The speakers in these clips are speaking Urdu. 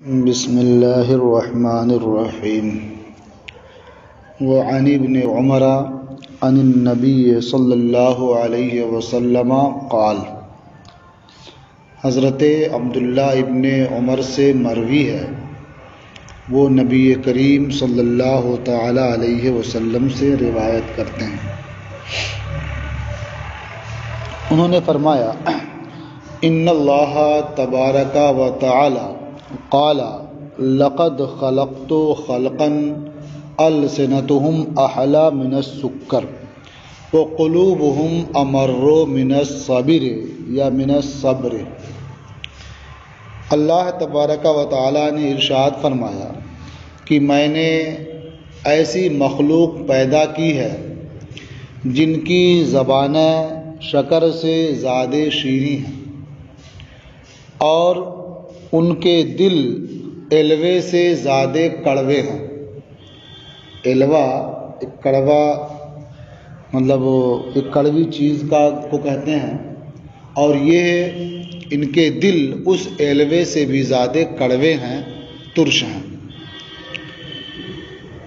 بسم اللہ الرحمن الرحیم وعن ابن عمر عن النبی صلی اللہ علیہ وسلم قال، حضرت عبداللہ ابن عمر سے مروی ہے، وہ نبی کریم صلی اللہ تعالی علیہ وسلم سے روایت کرتے ہیں۔ انہوں نے فرمایا، ان اللہ تبارک و تعالی قال لقد خلقت خلقا السنتهم احلى من السکر وقلوبهم امر من الصبر یا من الصبر۔ اللہ تبارک و تعالی نے ارشاد فرمایا کہ میں نے ایسی مخلوق پیدا کی ہے جن کی زبانیں شکر سے زیادہ شیریں ہیں اور ان کے دل الوے سے زیادہ کڑوے ہیں۔ الوا ایک کڑوا مطلب ایک کڑوی چیز کو کہتے ہیں، اور یہ ان کے دل اس الوے سے بھی زیادہ کڑوے ہیں، ترش ہیں۔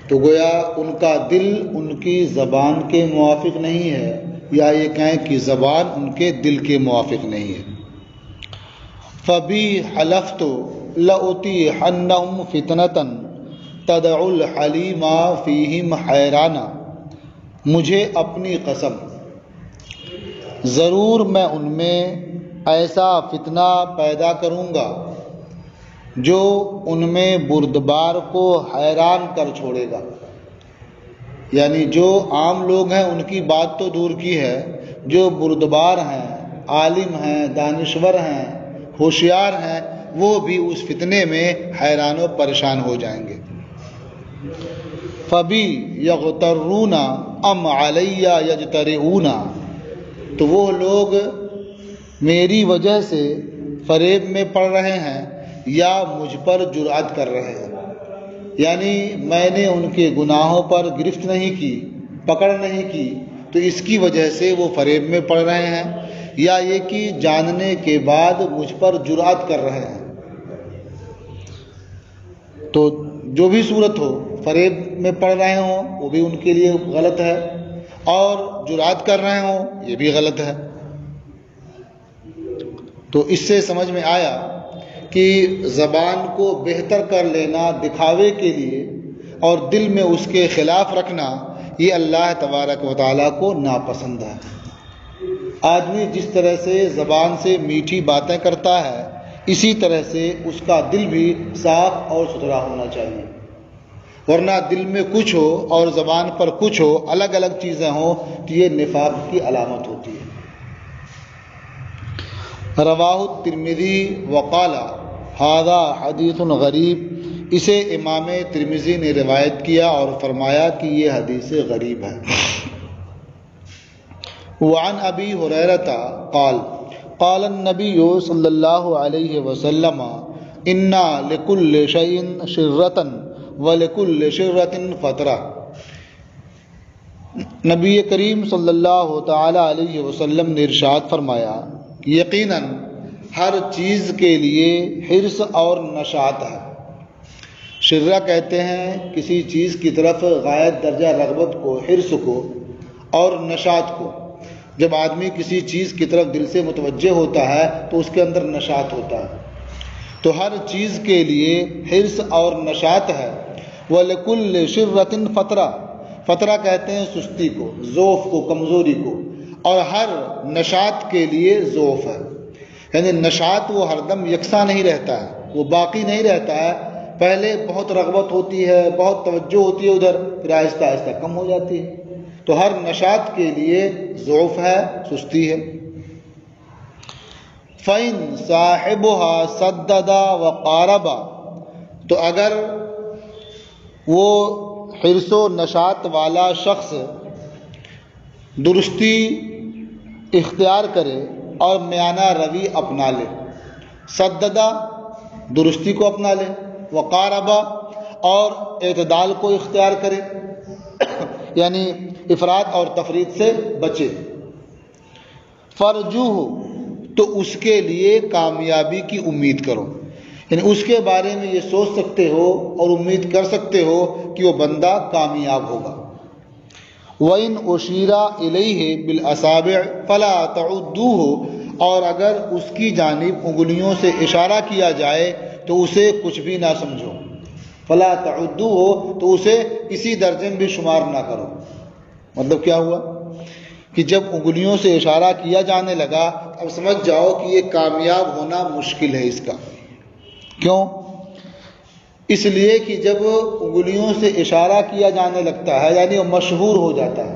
تو گویا ان کا دل ان کی زبان کے موافق نہیں ہے، یا یہ کہیں کہ زبان ان کے دل کے موافق نہیں ہے۔ فبی حلفت لأطیحنہم فتنۃ تدع الحلیم فیہم حیرانا، مجھے اپنی قسم، ضرور میں ان میں ایسا فتنہ پیدا کروں گا جو ان میں بردبار کو حیران کر چھوڑے گا۔ یعنی جو عام لوگ ہیں ان کی بات تو دور کی ہے، جو بردبار ہیں، عالم ہیں، دانشور ہیں، ہوشیار ہیں، وہ بھی اس فتنے میں حیران و پریشان ہو جائیں گے۔ فبی یغترون ام علی یجترئون، تو وہ لوگ میری وجہ سے فریب میں پڑ رہے ہیں یا مجھ پر جرأت کر رہے ہیں۔ یعنی میں نے ان کے گناہوں پر گرفت نہیں کی، پکڑ نہیں کی، تو اس کی وجہ سے وہ فریب میں پڑ رہے ہیں، یا یہ کہ جاننے کے بعد مجھ پر جرأت کر رہے ہیں۔ تو جو بھی صورت ہو، فریب میں پڑ رہے ہوں وہ بھی ان کے لیے غلط ہے، اور جرأت کر رہے ہوں یہ بھی غلط ہے۔ تو اس سے سمجھ میں آیا کہ زبان کو بہتر کر لینا دکھاوے کے لیے اور دل میں اس کے خلاف رکھنا، یہ اللہ تبارک و تعالیٰ کو ناپسند ہے۔ آدمی جس طرح سے زبان سے میٹھی باتیں کرتا ہے، اسی طرح سے اس کا دل بھی صاف اور ستھرا ہونا چاہیے، ورنہ دل میں کچھ ہو اور زبان پر کچھ ہو، الگ الگ چیزیں ہوں، تو یہ نفاق کی علامت ہوتی ہے۔ رواہ الترمذی وقال ھذا حدیث غریب، اسے امام ترمذی نے روایت کیا اور فرمایا کہ یہ حدیث غریب ہے۔ وعن ابی ہریرہ قال قال النبی صلی اللہ علیہ وسلم ان لکل شیء شرۃ ولکل شرۃ فترہ۔ نبی کریم صلی اللہ تعالی علیہ وسلم نے ارشاد فرمایا، یقیناً ہر چیز کے لیے حرص اور نشاط ہے۔ شرہ کہتے ہیں کسی چیز کی طرف غایت درجہ رغبت کو، حرص کو اور نشاط کو۔ جب آدمی کسی چیز کی طرف دل سے متوجہ ہوتا ہے تو اس کے اندر نشاط ہوتا ہے۔ تو ہر چیز کے لیے حرص اور نشاط ہے۔ وَلِكُلِّ شِرَّةٍ فَتْرَةٍ، فترہ کہتے ہیں سستی کو، ضعف کو، کمزوری کو، اور ہر نشاط کے لیے ضعف ہے۔ یعنی نشاط وہ ہر دم یکساں نہیں رہتا ہے، وہ باقی نہیں رہتا ہے۔ پہلے بہت رغبت ہوتی ہے، بہت توجہ ہوتی ہے ادھر، پھر آہستہ آہستہ کم ہو جاتی ہے۔ تو ہر نشاط کے لیے ضعف ہے، سستی ہے۔ فَإِن صَاحِبُهَا سَدَّدَ وَقَارَبَ، تو اگر وہ حرص و نشاط والا شخص درستی اختیار کرے اور میانہ روی اپنا لے، سددہ درستی کو اپنا لے، وقارب اور اعتدال کو اختیار کرے، یعنی افراط اور تفریط سے بچے، فرجوہ، تو اس کے لیے کامیابی کی امید کرو۔ یعنی اس کے بارے میں یہ سوچ سکتے ہو اور امید کر سکتے ہو کہ وہ بندہ کامیاب ہوگا۔ وَإِنْ أُشِيرَ إِلَيْهِ بِالْأَصَابِعِ فَلَا تَعُدُّوهُ، اور اگر اس کی جانب انگلیوں سے اشارہ کیا جائے تو اسے کچھ بھی نہ سمجھو۔ فَلَا تَعُدُّوهُ، تو اسے کسی درجے میں بھی شمار نہ کرو۔ مطلب کیا ہوا کہ جب انگلیوں سے اشارہ کیا جانے لگا اب سمجھ جاؤ کہ یہ کامیاب ہونا مشکل ہے اس کا۔ کیوں؟ اس لیے کہ جب انگلیوں سے اشارہ کیا جانے لگتا ہے یعنی وہ مشہور ہو جاتا ہے،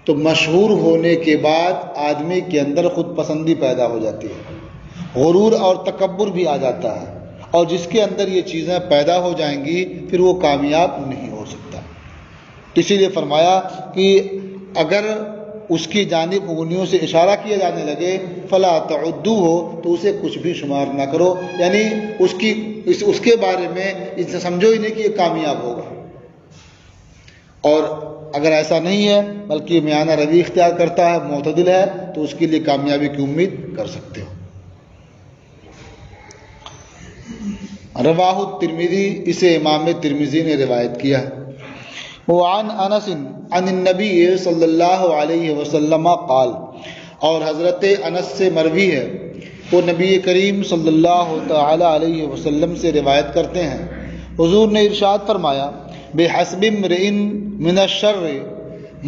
تو مشہور ہونے کے بعد آدمی کے اندر خود پسندی پیدا ہو جاتی ہے، غرور اور تکبر بھی آ جاتا ہے، اور جس کے اندر یہ چیزیں پیدا ہو جائیں گی پھر وہ کامیاب نہیں ہو سکتا۔ اسی لیے فرمایا کہ اگر اس کی جانب انگلیوں سے اشارہ کیا جانے لگے فلا تعدوہ، تو اسے کچھ بھی شمار نہ کرو، یعنی اس کے بارے میں اسے سمجھو ہی نہیں کہ یہ کامیاب ہوگا۔ اور اگر ایسا نہیں ہے بلکہ میانہ روی اختیار کرتا ہے، معتدل ہے، تو اس کے لیے کامیابی کی امید کر سکتے ہو۔ رواہ الترمذی، اسے امام ترمذی نے روایت کیا ہے۔ وعن انس عن النبی صلی اللہ علیہ وسلم قال، اور حضرت انس سے مروی ہے، وہ نبی کریم صلی اللہ تعالی علیہ وسلم سے روایت کرتے ہیں، حضور نے ارشاد فرمایا بحسب امرئ من الشر،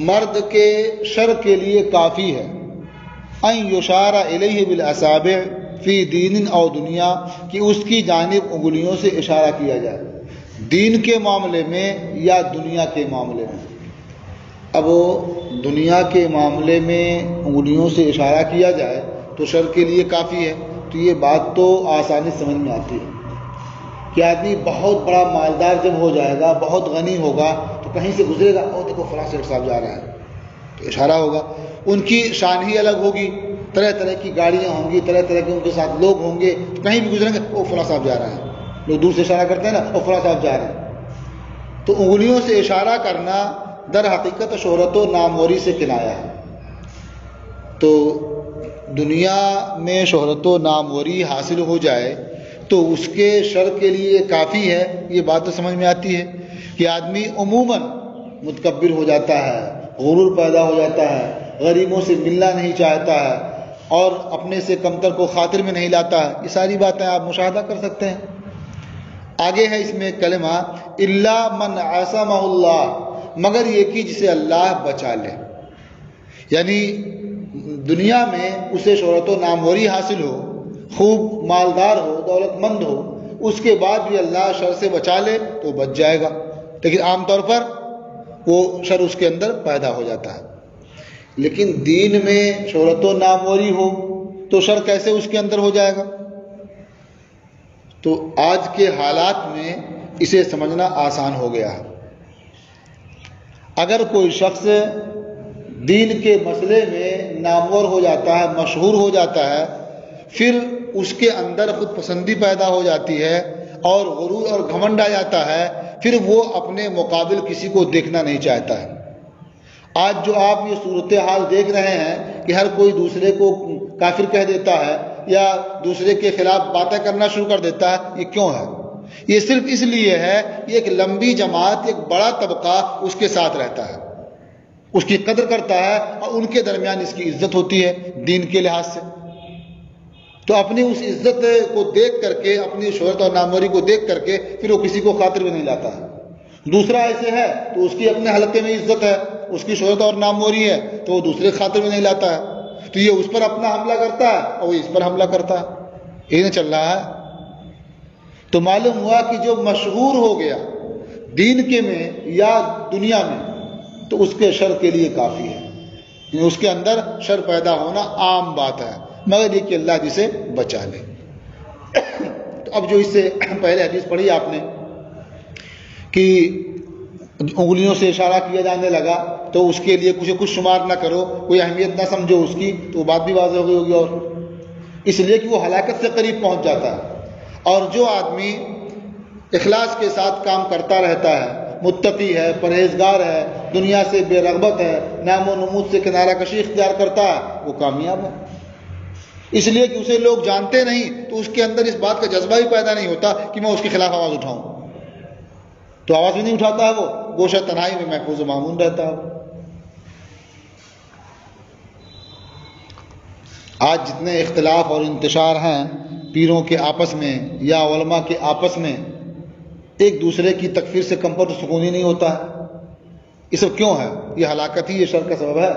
مرد کے شر کے لیے کافی ہے، ان یشار الیہ بالاصابع فی دین او دنیا، کہ اس کی جانب انگلیوں سے اشارہ کیا جائے دین کے معاملے میں یا دنیا کے معاملے میں۔ اب دنیا کے معاملے میں انگلیوں سے اشارہ کیا جائے تو شر کے لیے کافی ہے، تو یہ بات تو آسانی سمجھ میں آتی ہے کہ آدمی بہت بڑا مالدار جب ہو جائے گا، بہت غنی ہوگا، تو کہیں سے گزرے گا، او دیکھو فلاں سیٹ صاحب جا رہا ہے، تو اشارہ ہوگا۔ ان کی شان ہی الگ ہوگی، طرح طرح کی گاڑیاں ہوں گی، طرح طرح کے ان کے ساتھ لوگ ہوں گے، کہیں بھی گزریں گے او فلاں صاحب جا رہا ہے، لوگ دور سے اشارہ کرتے ہیں نا، او فلاں صاحب جا رہے ہیں۔ تو انگلیوں سے اشارہ کرنا در حقیقت شہرت و ناموری سے کنایا ہے۔ تو دنیا میں شہرت و ناموری حاصل ہو جائے تو اس کے شر کے لیے کافی ہے، یہ بات تو سمجھ میں آتی ہے کہ آدمی عموماً متکبر ہو جاتا ہے، غرور پیدا ہو جاتا ہے، غریبوں سے ملنا نہیں چاہتا ہے، اور اپنے سے کمتر کو خاطر میں نہیں لاتا ہے۔ یہ ساری باتیں آپ مشاہدہ کر سکتے ہیں۔ آگے ہے اس میں کلمہ الا من عصمہ اللہ، مگر یہ کہ جسے اللہ بچا لے، یعنی دنیا میں اسے شہرت و ناموری حاصل ہو، خوب مالدار ہو، دولت مند ہو، اس کے بعد بھی اللہ شر سے بچا لے تو بچ جائے گا، لیکن عام طور پر وہ شر اس کے اندر پیدا ہو جاتا ہے۔ لیکن دین میں شہرت و ناموری ہو تو شر کیسے اس کے اندر ہو جائے گا؟ تو آج کے حالات میں اسے سمجھنا آسان ہو گیا ہے۔ اگر کوئی شخص دین کے مسئلے میں نامور ہو جاتا ہے، مشہور ہو جاتا ہے، پھر اس کے اندر خود پسندی پیدا ہو جاتی ہے اور غرور اور گھمنڈ آ جاتا ہے، پھر وہ اپنے مقابل کسی کو دیکھنا نہیں چاہتا ہے۔ آج جو آپ یہ صورتحال دیکھ رہے ہیں کہ ہر کوئی دوسرے کو کافر کہہ دیتا ہے یا دوسرے کے خلاف باتیں کرنا شروع کر دیتا ہے، یہ کیوں ہے؟ یہ صرف اس لیے ہے کہ ایک لمبی جماعت، ایک بڑا طبقہ اس کے ساتھ رہتا ہے، اس کی قدر کرتا ہے، اور ان کے درمیان اس کی عزت ہوتی ہے دین کے لحاظ سے۔ تو اپنی اس عزت کو دیکھ کر کے، اپنی شہرت اور ناموری کو دیکھ کر کے پھر وہ کسی کو خاطر میں نہیں لاتا ہے۔ دوسرا ایسے ہے تو اس کی اپنے حلقے میں عزت ہے، اس کی شہرت اور ناموری ہے، تو وہ دوسرے خاطر میں نہیں لاتا ہے، تو یہ اس پر اپنا حملہ کرتا ہے اور وہ اس پر حملہ کرتا ہے۔ یہ نہیں چل رہا ہے۔ تو معلوم ہوا کہ جو مشہور ہو گیا دین کے میں یا دنیا میں تو اس کے شر کے لیے کافی ہے، یعنی اس کے اندر شر پیدا ہونا عام بات ہے، مگر یہ کہ اللہ جسے بچا لے۔ تو اب جو اس سے پہلے حدیث پڑھی آپ نے کہ انگلیوں سے اشارہ کیا جانے لگا تو اس کے لیے کچھ شمار نہ کرو، کوئی اہمیت نہ سمجھو اس کی، تو وہ بات بھی واضح ہو گئی ہوگی، اور اس لیے کہ وہ ہلاکت سے قریب پہنچ جاتا ہے۔ اور جو آدمی اخلاص کے ساتھ کام کرتا رہتا ہے، متقی ہے، پرہیزگار ہے، دنیا سے بے رغبت ہے، نام و نمود سے کنارہ کشی اختیار کرتا ہے، وہ کامیاب ہے۔ اس لیے کہ اسے لوگ جانتے نہیں تو اس کے اندر اس بات کا جذبہ ہی پیدا نہیں ہوتا کہ میں اس کے خلاف آواز اٹھاؤں، تو آواز بھی نہیں اٹھاتا ہے، وہ گوشہ تنہائی میں محفوظ و مامون رہتا ہے۔ آج جتنے اختلاف اور انتشار ہیں پیروں کے آپس میں یا علماء کے آپس میں، ایک دوسرے کی تکفیر سے کم پر سکون ہی نہیں ہوتا ہے۔ یہ سب کیوں ہے؟ یہ ہلاکت ہی یہ شر کا سبب ہے۔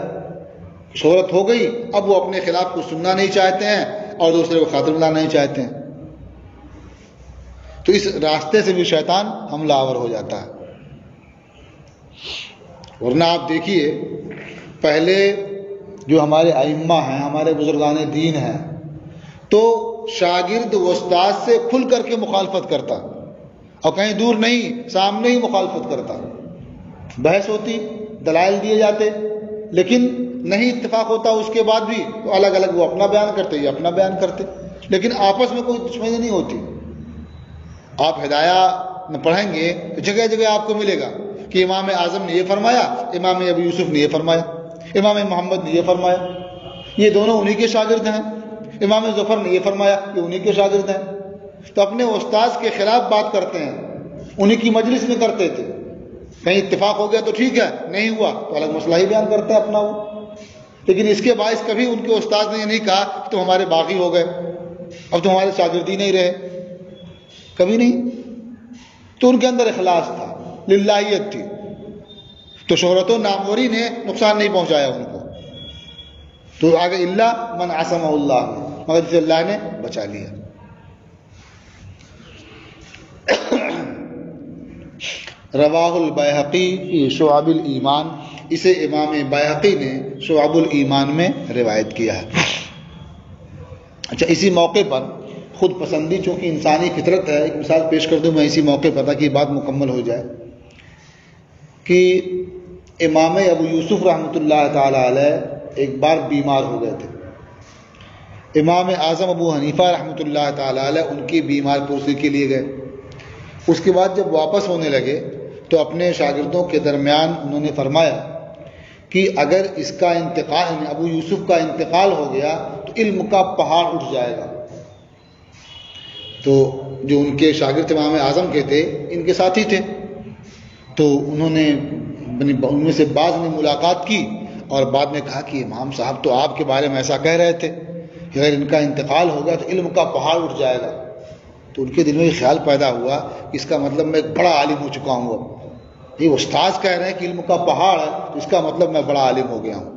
شہرت ہو گئی، اب وہ اپنے خلاف کچھ سننا نہیں چاہتے ہیں اور دوسرے کو خاطر ملانا نہیں چاہتے ہیں، تو اس راستے سے بھی شیطان حملہ آور ہو جاتا ہے۔ ورنہ آپ دیکھیے پہلے جو ہمارے ائمہ ہیں، ہمارے بزرگان دین ہیں، تو شاگرد استاد سے کھل کر کے مخالفت کرتا اور کہیں دور نہیں، سامنے ہی مخالفت کرتا، بحث ہوتی، دلائل دیے جاتے، لیکن نہیں اتفاق ہوتا اس کے بعد بھی تو الگ الگ وہ اپنا بیان کرتے، یہ اپنا بیان کرتے، لیکن آپس میں کوئی دشمنی نہیں ہوتی۔ آپ ہدایہ میں پڑھیں گے تو جگہ جگہ آپ کو ملے گا کہ امام اعظم نے یہ فرمایا، امام ابو یوسف نے یہ فرمایا، امام محمد نے یہ فرمایا، یہ دونوں انہی کے شاگرد ہیں، امام ظفر نے یہ فرمایا، یہ انہی کے شاگرد ہیں، تو اپنے استاذ کے خلاف بات کرتے ہیں، انہی کی مجلس میں کرتے تھے، کہیں اتفاق ہو گیا تو ٹھیک ہے، نہیں ہوا تو الگ مسئلہ ہی بیان کرتے ہیں اپنا وہ، لیکن اس کے باعث کبھی ان کے استاد نے یہ نہیں کہا کہ تم ہمارے باغی ہو گئے، اب تم ہمارے شاگرد ہی نہیں رہے، کبھی نہیں۔ تو ان کے اندر اخلاص تھا، للہیت تھی، تو شہرت و ناموری نے نقصان نہیں پہنچایا ان کو، تو آگے اللہ من عصمہ اللہ، مگر جسے اللہ نے بچا لیا۔ رواہ البیہقی فی شعب الایمان، اسے امام بیہقی نے شعب الایمان میں روایت کیا ہے۔ اچھا، اسی موقع پر خود پسندی چونکہ انسانی فطرت ہے، ایک مثال پیش کر دوں میں اسی موقع پر تاکہ یہ بات مکمل ہو جائے، کہ امام ابو یوسف رحمۃ اللہ تعالی علیہ ایک بار بیمار ہو گئے تھے، امام اعظم ابو حنیفہ رحمۃ اللہ تعالی علیہ ان کی بیمار پرسی کے لیے گئے، اس کے بعد جب واپس ہونے لگے تو اپنے شاگردوں کے درمیان انہوں نے فرمایا کہ اگر اس کا انتقال، ابو یوسف کا انتقال ہو گیا تو علم کا پہاڑ اٹھ جائے گا۔ تو جو ان کے شاگرد امام اعظم کے تھے، ان کے ساتھی تھے، تو انہوں نے ان میں سے بعض نے ملاقات کی اور بعد میں کہا کہ امام صاحب تو آپ کے بارے میں ایسا کہہ رہے تھے کہ اگر ان کا انتقال ہو گیا تو علم کا پہاڑ اٹھ جائے گا۔ تو ان کے دل میں یہ خیال پیدا ہوا کہ اس کا مطلب میں ایک بڑا عالم ہو چکا ہوں، اب یہ استاذ کہہ رہے ہیں کہ علم کا پہاڑ ہے تو اس کا مطلب میں بڑا عالم ہو گیا ہوں،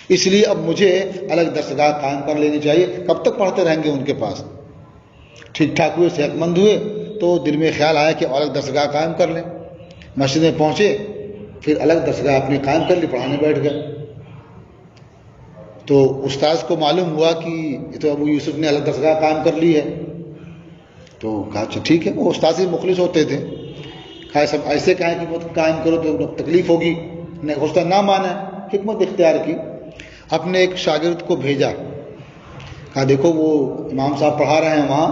اس لیے اب مجھے الگ درسگاہ قائم کر لینی چاہیے۔ کب تک پڑھتے رہیں گے ان کے پاس؟ ٹھیک ٹھاک ہوئے، صحت مند ہوئے تو دل میں خیال آیا کہ الگ درسگاہ قائم کر لیں۔ مسجد میں پہنچے، پھر الگ درسگاہ اپنی قائم کر لی، پڑھانے بیٹھ گئے۔ تو استاذ کو معلوم ہوا کہ یہ تو ابو یوسف نے الگ درسگاہ قائم کر لی ہے، تو کہا اچھا ٹھیک ہے، وہ استاذ ہی مخلص ہوتے تھے، کہا سب ایسے کہیں کہ وہ قائم کرو تو تکلیف ہوگی، غصہ نہ مانا، حکمت اختیار کی، اپنے ایک شاگرد کو بھیجا، کہا دیکھو وہ امام صاحب پڑھا رہے ہیں وہاں،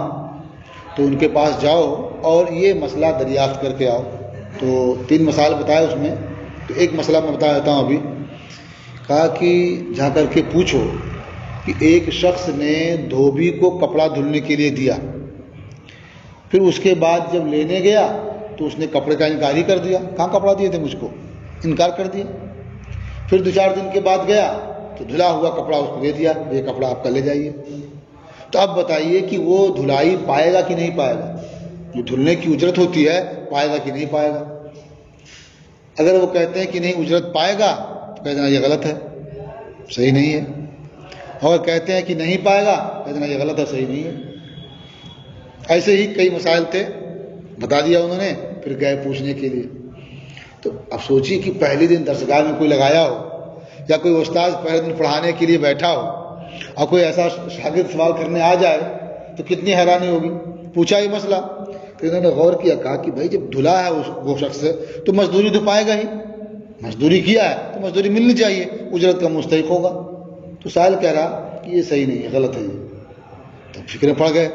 تو ان کے پاس جاؤ اور یہ مسئلہ دریافت کر کے آؤ۔ تو 3 مسائل بتائے اس میں، تو ایک مسئلہ میں بتا دیتا ہوں ابھی۔ کہا کہ جا کر کے پوچھو کہ ایک شخص نے دھوبی کو کپڑا دھلنے کے لیے دیا، پھر اس کے بعد جب لینے گیا تو اس نے کپڑے کا انکار ہی کر دیا، کہاں کپڑا دیے تھے مجھ کو، انکار کر دیا۔ پھر 2-4 دن کے بعد گیا تو دھلا ہوا کپڑا اس کو دے دیا، یہ کپڑا آپ کا لے جائیے۔ تو اب بتائیے کہ وہ دھلائی پائے گا کہ نہیں پائے گا؟ جو دھلنے کی اجرت ہوتی ہے پائے گا کہ نہیں پائے گا؟ اگر وہ کہتے ہیں کہ نہیں اجرت پائے گا تو کہہ دینا یہ غلط ہے، صحیح نہیں ہے، اور کہتے ہیں کہ نہیں پائے گا کہہ دینا یہ غلط ہے، صحیح نہیں ہے۔ ایسے ہی کئی مسائل تھے، بتا دیا انہوں نے، پھر گئے پوچھنے کے لیے۔ تو اب سوچیے کہ پہلے دن درسگاہ میں کوئی لگایا ہو یا کوئی استاذ پہلے دن پڑھانے کے لیے بیٹھا ہو اور کوئی ایسا شاگرد سوال کرنے آ جائے تو کتنی حیرانی ہوگی۔ پوچھا یہ مسئلہ، پھر انہوں نے غور کیا، کہا کہ بھائی جب دھلا ہے وہ شخص تو مزدوری تو پائے گا ہی، مزدوری کیا ہے تو مزدوری ملنی چاہیے، اجرت کا مستحق ہوگا۔ تو سائل کہہ رہا کہ یہ صحیح نہیں ہے، غلط ہے یہ۔ تو فکر پڑ گئے،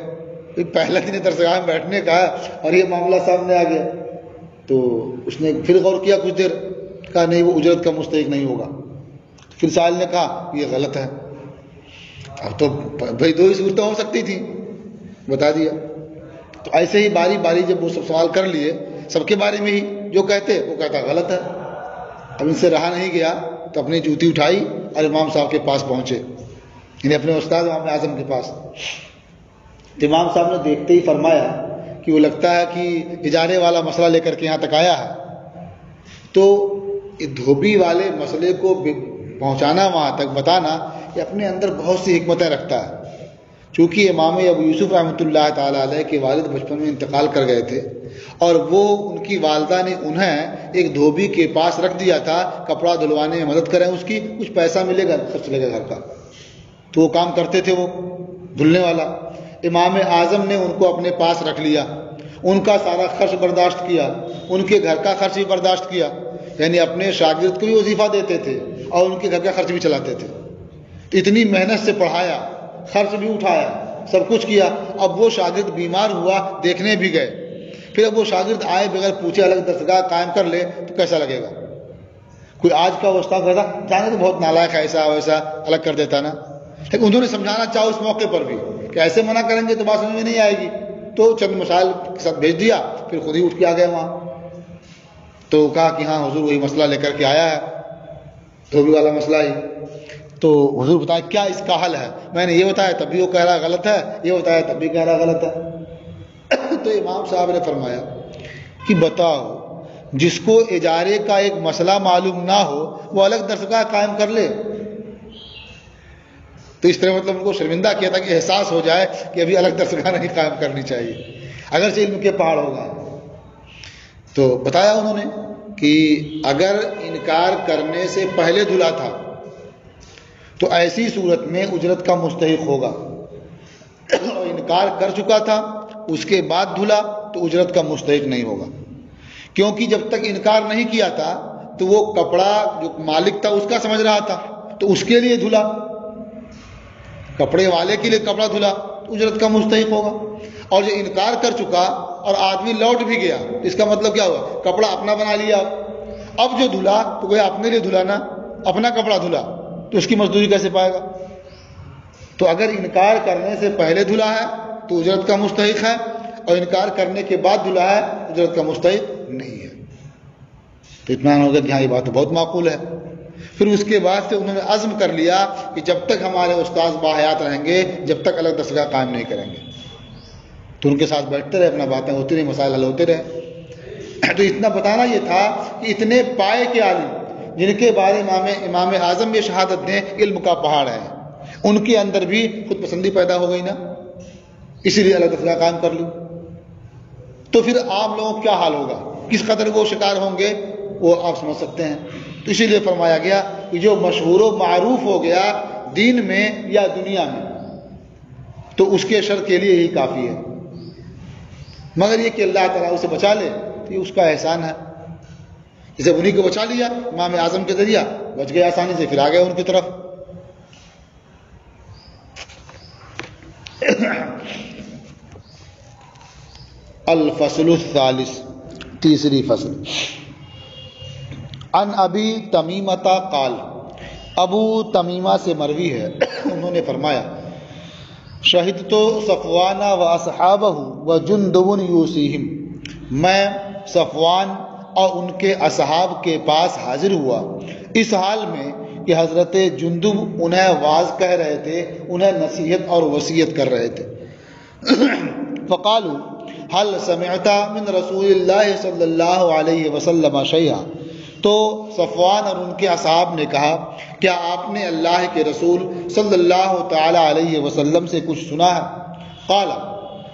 پہلا دن درسگاہ میں بیٹھنے کا اور یہ معاملہ سامنے آ گیا۔ تو اس نے پھر غور کیا کچھ دیر، کہا نہیں وہ اجرت کا مستحق نہیں ہوگا۔ پھر سائل نے کہا یہ غلط ہے۔ اب تو بھائی دو ہی صورتیں ہو سکتی تھیں، بتا دیا. تو ایسے ہی باری باری جب وہ سب سوال کر لیے سب کے بارے میں ہی، جو کہتے وہ کہتا غلط ہے. اب ان سے رہا نہیں گیا تو اپنی جوتی اٹھائی اور امام صاحب کے پاس پہنچے، یعنی اپنے استاد امام اعظم کے پاس. تو امام صاحب نے دیکھتے ہی فرمایا کہ وہ لگتا ہے کہ اجارے والا مسئلہ لے کر کے یہاں تک آیا ہے. تو دھوبی والے مسئلے کو پہنچانا وہاں تک، بتانا، یہ اپنے اندر بہت سی حکمتیں رکھتا ہے. چونکہ امام ابو یوسف رحمۃ اللہ تعالیٰ علیہ کے والد بچپن میں انتقال کر گئے تھے، اور وہ ان کی والدہ نے انہیں ایک دھوبی کے پاس رکھ دیا تھا، کپڑا دھلوانے میں مدد کریں اس کی، کچھ پیسہ ملے گا، خرچ چلے گا گھر کا. تو وہ کام کرتے تھے، وہ دھلنے والا. امام اعظم نے ان کو اپنے پاس رکھ لیا، ان کا سارا خرچ برداشت کیا، ان کے گھر کا خرچ بھی برداشت کیا، یعنی اپنے شاگرد کو بھی وظیفہ دیتے تھے اور ان کے گھر کا خرچ بھی چلاتے تھے. تو اتنی محنت سے پڑھایا، خرچ بھی اٹھایا، سب کچھ کیا. اب وہ شاگرد بیمار ہوا، دیکھنے بھی گئے. پھر اب وہ شاگرد آئے بغیر پوچھے الگ درسگاہ قائم کر لے تو کیسا لگے گا؟ کوئی آج کا استاد کہتا جانے تو بہت نالائق ہے، ایسا ویسا الگ کر دیتا نا. لیکن انہوں نے سمجھانا چاہا اس موقع پر بھی کہ ایسے منع کریں گے تو بات سمجھ میں نہیں آئے گی. تو چند مسائل کے ساتھ بھیج دیا، پھر خود ہی اٹھ کے آ گئے وہاں. تو کہا کہ ہاں حضور وہی مسئلہ لے کر کے آیا ہے، دھوبی والا مسئلہ ہی. تو حضور بتائیں کیا اس کا حل ہے؟ میں نے یہ بتایا تب بھی وہ کہہ رہا غلط ہے، یہ بتایا تب بھی کہہ رہا غلط ہے. تو امام صاحب نے فرمایا کہ بتاؤ، جس کو اجارے کا ایک مسئلہ معلوم نہ ہو وہ الگ درسگاہ قائم کر لے. تو اس طرح مطلب ان کو شرمندہ کیا تھا کہ احساس ہو جائے کہ ابھی الگ درسگاہ نہیں قائم کرنی چاہیے، اگرچہ علم کے پہاڑ ہوگا. تو بتایا انہوں نے کہ اگر انکار کرنے سے پہلے دھلا تھا تو ایسی صورت میں اجرت کا مستحق ہوگا، اور انکار کر چکا تھا اس کے بعد دھلا تو اجرت کا مستحق نہیں ہوگا. کیونکہ جب تک انکار نہیں کیا تھا تو وہ کپڑا جو مالک تھا اس کا سمجھ رہا تھا، تو اس کے لیے دھلا، کپڑے والے کے لیے کپڑا دھلا تو اجرت کا مستحق ہوگا. اور جو انکار کر چکا اور آدمی لوٹ بھی گیا، اس کا مطلب کیا ہوا؟ کپڑا اپنا بنا لیا. اب جو دھلا تو گویا اپنے لیے دھلا نا، اپنا کپڑا دھلا، تو اس کی مزدوری کیسے پائے گا؟ تو اگر انکار کرنے سے پہلے دھلا ہے تو اجرت کا مستحق ہے، اور انکار کرنے کے بعد دھلا ہے اجرت کا مستحق نہیں ہے. تو اطمینان ہو گیا کہ ہاں یہ بات تو بہت معقول ہے. پھر اس کے بعد سے انہوں نے عزم کر لیا کہ جب تک ہمارے استاذ باحیات رہیں گے جب تک الگ درسگاہ قائم نہیں کریں گے. تو ان کے ساتھ بیٹھتے رہے، اپنا باتیں ہوتی رہی، مسائل حل ہوتے رہے. تو اتنا بتانا یہ تھا کہ اتنے پائے کے عالم جن کے بارے امام اعظم یہ شہادت دیں علم کا پہاڑ ہے، ان کے اندر بھی خود پسندی پیدا ہو گئی نا، اسی لیے الگ درسگاہ قائم کر لی. تو پھر عام لوگوں کا کیا حال ہوگا، کس قدر وہ شکار ہوں گے وہ آپ سمجھ سکتے ہیں. تو اسی لیے فرمایا گیا کہ جو مشہور و معروف ہو گیا دین میں یا دنیا میں تو اس کے شر کے لیے ہی کافی ہے، مگر یہ کہ اللہ تعالیٰ اسے بچا لے تو یہ اس کا احسان ہے. جسے انہی کو بچا لیا امام اعظم کے ذریعہ، بچ گئے آسانی سے، پھر آ گئے ان کی طرف. الفصل الثالث، تیسری فصل. عن ابی تمیمہ قال، ابو تمیمہ سے مروی ہے، انہوں نے فرمایا شہدت صفوان و اصحابہ و جندب یوصیہم، میں صفوان اور ان کے اصحاب کے پاس حاضر ہوا اس حال میں کہ حضرت جندب انہیں واعظ کہہ رہے تھے، انہیں نصیحت اور وصیت کر رہے تھے. فقالوا هل سمعت من رسول اللہ صلی اللہ علیہ وسلم شیئا، تو صفوان اور ان کے اصحاب نے کہا کیا آپ نے اللہ کے رسول صلی اللہ تعالی علیہ وسلم سے کچھ سنا ہے؟ قال،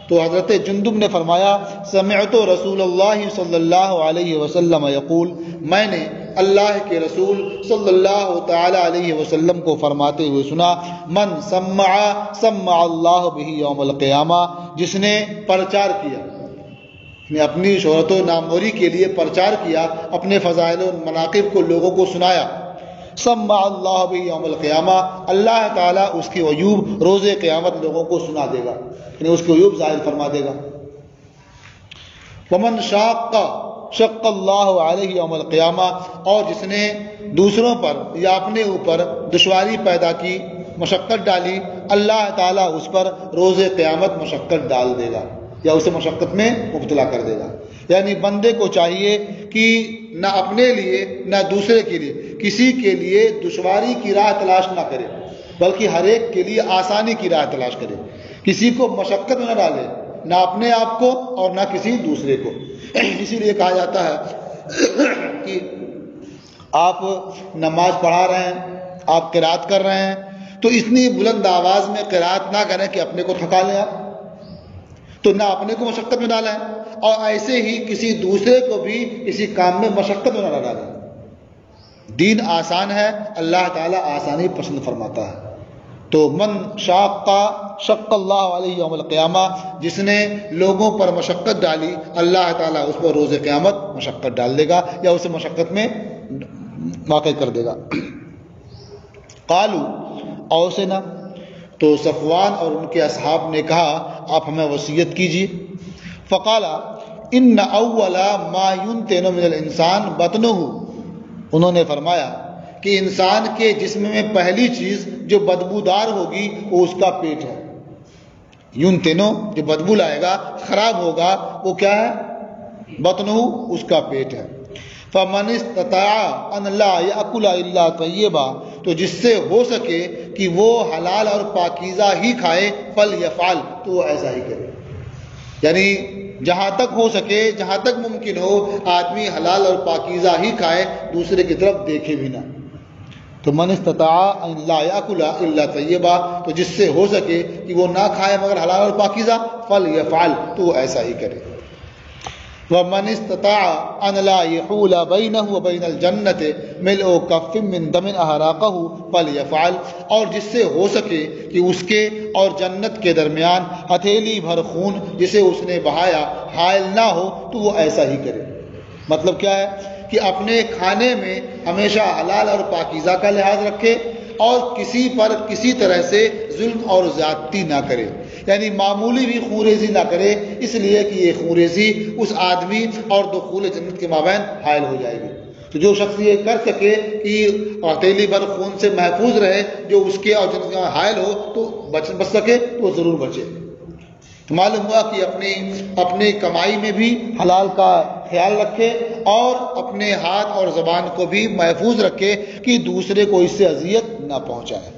تو حضرت جندب نے فرمایا سمعت رسول اللہ صلی اللہ علیہ وسلم یقول، میں نے اللہ کے رسول صلی اللہ تعالی علیہ وسلم کو فرماتے ہوئے سنا، من سمع سمع اللہ بہ یوم القیامہ، جس نے پرچار کیا، نے اپنی شہرت و ناموری کے لیے پرچار کیا، اپنے فضائل و مناقب کو لوگوں کو سنایا، سمع اللہ بہ یوم القیامہ، اللہ تعالیٰ اس کے عیوب روز قیامت لوگوں کو سنا دے گا، یعنی اس کے عیوب ظاہر فرما دے گا. ومن شاق شق اللہ علیہ یوم القیامہ، اور جس نے دوسروں پر یا اپنے اوپر دشواری پیدا کی مشقت ڈالی اللہ تعالیٰ اس پر روز قیامت مشقت ڈال دے گا یا اسے مشقت میں مبتلا کر دے گا۔ یعنی بندے کو چاہیے کہ نہ اپنے لیے نہ دوسرے کے لیے کسی کے لیے دشواری کی راہ تلاش نہ کرے، بلکہ ہر ایک کے لیے آسانی کی راہ تلاش کرے، کسی کو مشقت میں نہ ڈالے، نہ اپنے آپ کو اور نہ کسی دوسرے کو۔ اسی لیے کہا جاتا ہے کہ آپ نماز پڑھا رہے ہیں، آپ قرات کر رہے ہیں تو اتنی بلند آواز میں قرات نہ کریں کہ اپنے کو تھکا لیں آپ، تو نہ اپنے کو مشقت میں ڈالیں اور ایسے ہی کسی دوسرے کو بھی کسی کام میں مشقت میں نہ ڈالیں۔ دین آسان ہے، اللہ تعالیٰ آسانی پسند فرماتا ہے۔ تو من شاق اللہ علیہ یوم القیامہ، جس نے لوگوں پر مشقت ڈالی اللہ تعالیٰ اس پر روز قیامت مشقت ڈال دے گا یا اسے مشقت میں واقع کر دے گا۔ قالو اوصنا، تو صفوان اور ان کے اصحاب نے کہا آپ ہمیں وصیت کیجیے۔ فقال ان اول ما ينتن من الانسان بطنہ، انہوں نے فرمایا کہ انسان کے جسم میں پہلی چیز جو بدبودار ہوگی وہ اس کا پیٹ ہے۔ ينتنو، جو بدبو لائے گا، خراب ہوگا، وہ کیا ہے؟ بطنہ، اس کا پیٹ ہے۔ فمن استطاع ان لا یاکل الا طیبا، تو جس سے ہو سکے کہ وہ حلال اور پاکیزہ ہی کھائے، فلیفعل، تو وہ ایسا ہی کرے۔ یعنی جہاں تک ہو سکے، جہاں تک ممکن ہو، آدمی حلال اور پاکیزہ ہی کھائے، دوسرے کی طرف دیکھے بھی نہ۔ تو من استطاع ان لا یاکل الا طیبا، تو جس سے ہو سکے کہ وہ نہ کھائے مگر حلال اور پاکیزہ، فلیفعل، تو وہ ایسا ہی کرے۔ وَمَنِ اسْتَطَاعَ أَنْ لَا يَحُولَ بَيْنَهُ وَبَيْنَ الْجَنَّةِ مِلْءُ كَفٍّ مِّن دَمٍ أَحْرَقَهُ فَلْيَفْعَلْ، اور جس سے ہو سکے کہ اس کے اور جنت کے درمیان ہتھیلی بھر خون جسے اس نے بہایا حائل نہ ہو، تو وہ ایسا ہی کرے۔ مطلب کیا ہے کہ اپنے کھانے میں ہمیشہ حلال اور پاکیزہ کا لحاظ رکھے اور کسی پر کسی طرح سے ظلم اور زیادتی نہ کرے، یعنی معمولی بھی خونریزی نہ کرے، اس لیے کہ یہ خونریزی اس آدمی اور دخول جنت کے مابین حائل ہو جائے گی۔ تو جو شخص یہ کر سکے کہ ہتھیلی بھر خون سے محفوظ رہے، جو اس کے اور جنت کے حائل ہو تو بچ سکے تو ضرور بچے۔ تو معلوم ہوا کہ اپنی کمائی میں بھی حلال کا خیال رکھے اور اپنے ہاتھ اور زبان کو بھی محفوظ رکھے کہ دوسرے کو اس سے اذیت نہ پہنچائے۔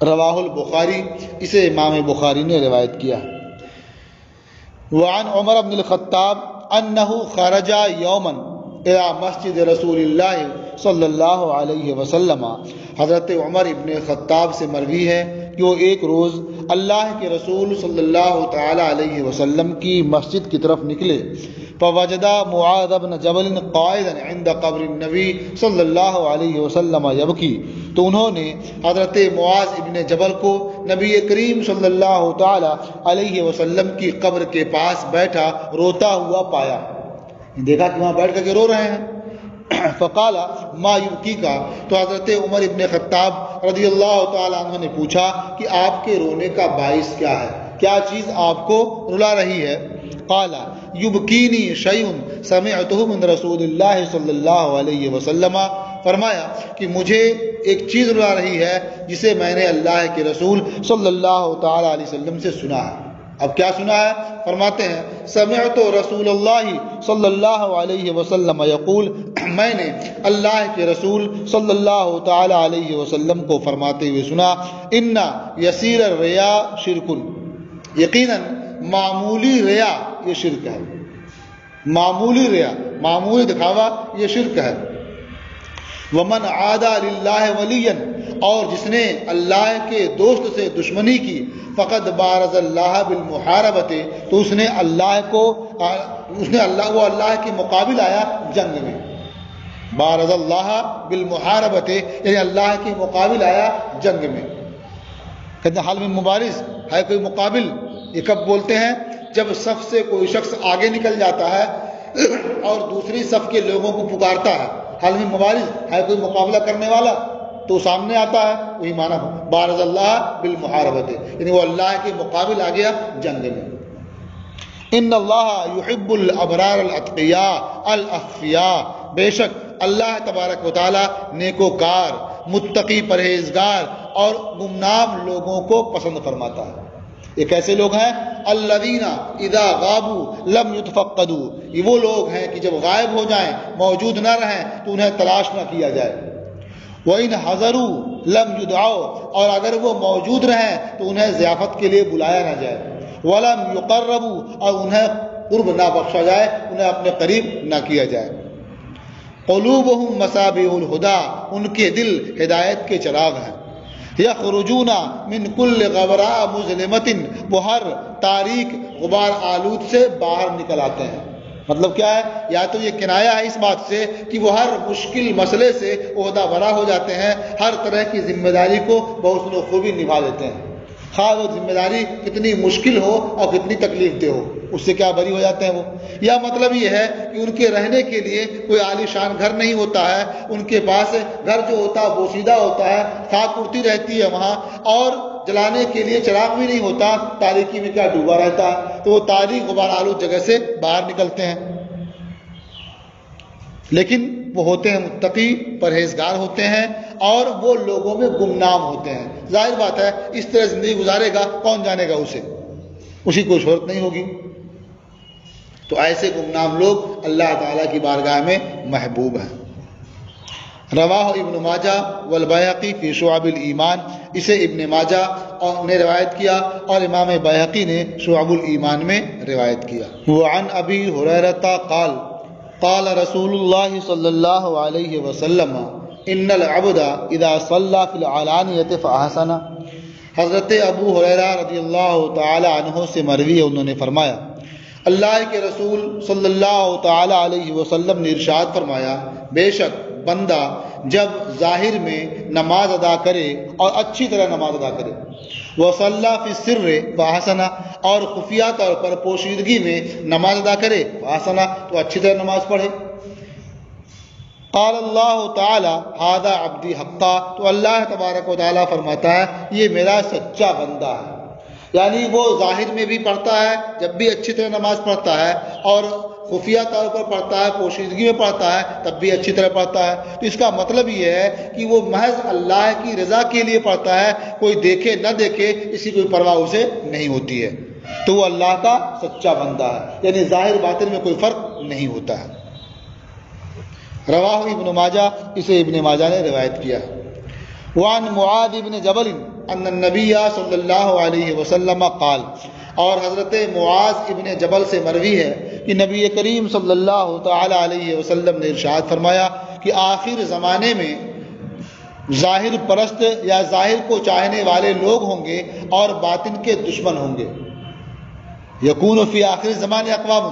رواہ البخاری، اسے امام بخاری نے روایت کیا۔ وعن عمر بن الخطاب انہ خرج یوما الى مسجد رسول اللہ صلی اللہ علیہ وسلم، حضرت عمر ابن خطاب سے مروی ہے کہ وہ ایک روز اللہ کے رسول صلی اللہ تعالی علیہ وسلم کی مسجد کی طرف نکلے، فوجد معاذ بن جبل قائدا عند قبر النبی صلی اللہ علیہ وسلم یبکی، تو انہوں نے حضرت معاذ ابن جبل کو نبی کریم صلی اللہ تعالی علیہ وسلم کی قبر کے پاس بیٹھا روتا ہوا پایا، دیکھا کہ وہاں بیٹھ کر کے رو رہے ہیں۔ فقال ما یبکیک، تو حضرت عمر ابن خطاب رضی اللہ تعالیٰ عنہ نے پوچھا کہ آپ کے رونے کا باعث کیا ہے، کیا چیز آپ کو رلا رہی ہے؟ قال یبکینی شیء سمعتہ من رسول اللہ صلی اللہ علیہ وسلم، فرمایا کہ مجھے ایک چیز رلا رہی ہے جسے میں نے اللہ کے رسول صلی اللہ تعالیٰ علیہ وسلم سے سنا ہے۔ اب کیا سنا ہے؟ فرماتے ہیں سمعت رسول اللہ صلی اللہ علیہ وسلم یقول، میں نے اللہ کے رسول صلی اللہ تعالی علیہ وسلم کو فرماتے ہوئے سنا، ان یسیر الریا شرک، یقیناً معمولی ریا یہ شرک ہے، معمولی ریا، معمولی دکھاوا یہ شرک ہے۔ ومن عادى للہ ولیا، اور جس نے اللہ کے دوست سے دشمنی کی، فقد بارز اللہ بالمحاربت، تو اس نے وہ اللہ کے مقابل آیا جنگ میں۔ بارز اللہ بالمحاربت یعنی اللہ کے مقابل آیا جنگ میں۔ کہتے ہیں حال میں مبارز ہے کوئی مقابل، یہ کب بولتے ہیں؟ جب صف سے کوئی شخص آگے نکل جاتا ہے اور دوسری صف کے لوگوں کو پکارتا ہے، حال میں مبارز ہے کوئی مقابلہ کرنے والا، تو سامنے آتا ہے، وہی معنی بارز اللہ بالمحاربت، یعنی وہ اللہ کے مقابل آ گیا جنگ میں۔ ان اللہ یحب الابرار الاتقیاء الاخفیاء، بے شک اللہ تبارک و تعالی نیکوکار، متقی پرہیزگار اور گمنام لوگوں کو پسند فرماتا ہے۔ یہ کیسے لوگ ہیں؟ الذین اذا غابوا لم یتفقدوا، یہ وہ لوگ ہیں کہ جب غائب ہو جائیں، موجود نہ رہیں تو انہیں تلاش نہ کیا جائے۔ وَإِنْ حَضَرُوا لَمْ يُدْعَوْا، اور اگر وہ موجود رہیں تو انہیں ضیافت کے لیے بلایا نہ جائے۔ وَلَمْ يُقَرَّبُوا، اور انہیں قرب نہ بخشا جائے، انہیں اپنے قریب نہ کیا جائے۔ قُلُوبُهُمْ مَصَابِيحُ الْهُدَىٰ، ان کے دل ہدایت کے چراغ ہیں۔ یخرجون من کل غبراء مظلمۃ، وہ ہر تاریک غبار آلود سے باہر نکل آتے ہیں۔ مطلب کیا ہے؟ یا تو یہ کنایا ہے اس بات سے کہ وہ ہر مشکل مسئلے سے عہدہ برا ہو جاتے ہیں، ہر طرح کی ذمہ داری کو بحسن و خوبی نبھا لیتے ہیں، خواہ وہ ذمہ داری کتنی مشکل ہو اور کتنی تکلیف دہ ہو، اس سے کیا بری ہو جاتے ہیں وہ۔ یا مطلب یہ ہے کہ ان کے رہنے کے لیے کوئی عالی شان گھر نہیں ہوتا ہے، ان کے پاس گھر جو ہوتا ہے بوسیدہ ہوتا ہے، خاک اڑتی رہتی ہے وہاں، اور جلانے کے لیے چراغ بھی نہیں ہوتا، تاریکی میں کیا ڈوبا رہتا ہے، تو وہ تاریک غبار آلود جگہ سے باہر نکلتے ہیں۔ لیکن وہ ہوتے ہیں متقی پرہیزگار ہوتے ہیں، اور وہ لوگوں میں گمنام ہوتے ہیں۔ ظاہر بات ہے اس طرح زندگی گزارے گا کون جانے گا اسے، اسی کو شہرت نہیں ہوگی۔ تو ایسے گمنام لوگ اللہ تعالیٰ کی بارگاہ میں محبوب ہیں۔ رواہ ابن ماجہ والبیہقی فی شعب الایمان، اسے ابن ماجہ نے روایت کیا اور امام بیہقی نے شعب الایمان میں روایت کیا۔ وعن ابی ہریرہ قال قال رسول اللہ صلی اللہ علیہ وسلم ان العبد اذا صلی فی العلانیۃ فاحسن، حضرت ابو ہریرہ رضی اللہ تعالی عنہ سے مروی ہے، انہوں نے فرمایا اللہ کے رسول صلی اللہ تعالی علیہ وسلم نے ارشاد فرمایا، بے شک بندہ جب ظاہر میں نماز ادا کرے اور اچھی طرح نماز ادا کرے، وصلی فی السر فاحسن، اور خفیہ طور پر پوشیدگی میں نماز ادا کرے، فاحسن، تو اچھی طرح نماز پڑھے۔ قال اللہ تعالی ھذا عبدی حقا، تو اللہ تبارک و تعالیٰ فرماتا ہے یہ میرا سچا بندہ ہے، یعنی وہ ظاہر میں بھی پڑھتا ہے، جب بھی اچھی طرح نماز پڑھتا ہے، اور خفیہ طور پر پڑھتا ہے، پوشیدگی میں پڑھتا ہے، تب بھی اچھی طرح پڑھتا ہے۔ تو اس کا مطلب یہ ہے کہ وہ محض اللہ کی رضا کے لیے پڑھتا ہے، کوئی دیکھے نہ دیکھے اس کی کوئی پرواہ اسے نہیں ہوتی ہے، تو وہ اللہ کا سچا بندہ ہے، یعنی ظاہر باطن میں کوئی فرق نہیں ہوتا ہے۔ رواہ ابن ماجہ، اسے ابن ماجہ نے روایت کیا۔ وعن معاذ بن جبل ان النبی صلی اللہ علیہ وسلم قال، اور حضرت معاذ ابن جبل سے مروی ہے کہ نبی کریم صلی اللہ تعالی علیہ وسلم نے ارشاد فرمایا کہ آخر زمانے میں ظاہر پرست یا ظاہر کو چاہنے والے لوگ ہوں گے اور باطن کے دشمن ہوں گے۔ یکون فی آخر زمانے اقوام،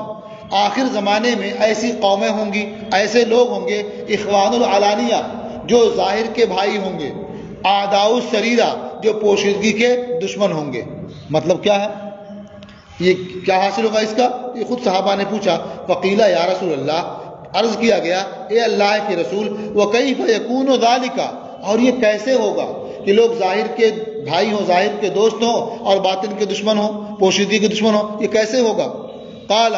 آخر زمانے میں ایسی قومیں ہوں گی، ایسے لوگ ہوں گے، اخوان العلانیہ، جو ظاہر کے بھائی ہوں گے، اعداء السریرہ، جو پوشیدگی کے دشمن ہوں گے۔ مطلب کیا ہے؟ یہ کیا حاصل ہوگا اس کا؟ یہ خود صحابہ نے پوچھا، فقیل یا رسول اللہ، عرض کیا گیا اے اللہ کے رسول، وکیف یکون ذالک، اور یہ کیسے ہوگا کہ لوگ ظاہر کے بھائی ہوں، ظاہر کے دوست ہوں اور باطن کے دشمن ہوں، پوشیدگی کے دشمن ہوں، یہ کیسے ہوگا؟ قال